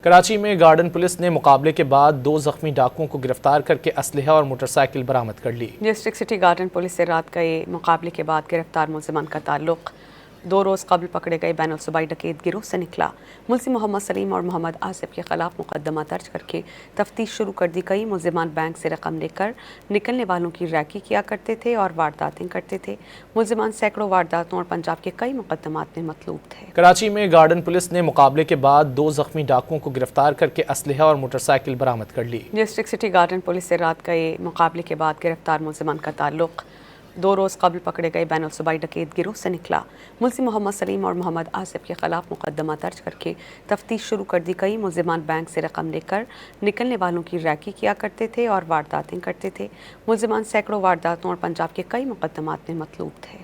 کراچی میں garden police نے مقابلے کے بعد 2 زخمی ڈاکوؤں کو گرفتار کرکے اسلحہ اور موٹر سائیکل برآمد کر لی۔ ڈسٹرکٹ سٹی گارڈن پولیس سے رات گئے مقابلے کے بعد گرفتار ملزمان کا تعلق 2 روز قبل پکڑے گئے بین الصوبائی ڈکیت گروہ سے نکلا۔ ملزم محمد سلیم اور محمد آصف کے خلاف مقدمہ درج کرکے تفتیش شروع کر دی گئی۔ ملزمان بینک سے رقم لے کر نکلنے والوں کی ریکی کیا کرتے تھے اور وارداتیں کرتے تھے۔ ملزمان سینکڑوں وارداتوں اور پنجاب کے کئی مقدمات میں مطلوب تھے۔ کراچی میں گارڈن پولیس نے مقابلے کے بعد 2 زخمی ڈاکوؤں کو گرفتار کرکے اسلحہ اور موٹر سائیکل برآمد کر لی۔ ڈسٹرکٹ سٹی گارڈن پولیس سے رات گئے مقابلے کے بعد گرفتار ملزمان کا تعلق 2 روز قبل پکڑے گئے بین الصوبائی ڈکیت گروہ سے نکلا۔ ملزم محمد سلیم اور محمد آصف کے خلاف مقدمہ درج کرکے تفتیش شروع کر دی گئی۔ ملزمان بینک سے رقم لے کر نکلنے والوں کی ریکی کیا کرتے تھے اور وارداتیں کرتے تھے۔ ملزمان سینکڑوں وارداتوں اور پنجاب کے کئی مقدمات میں مطلوب تھے۔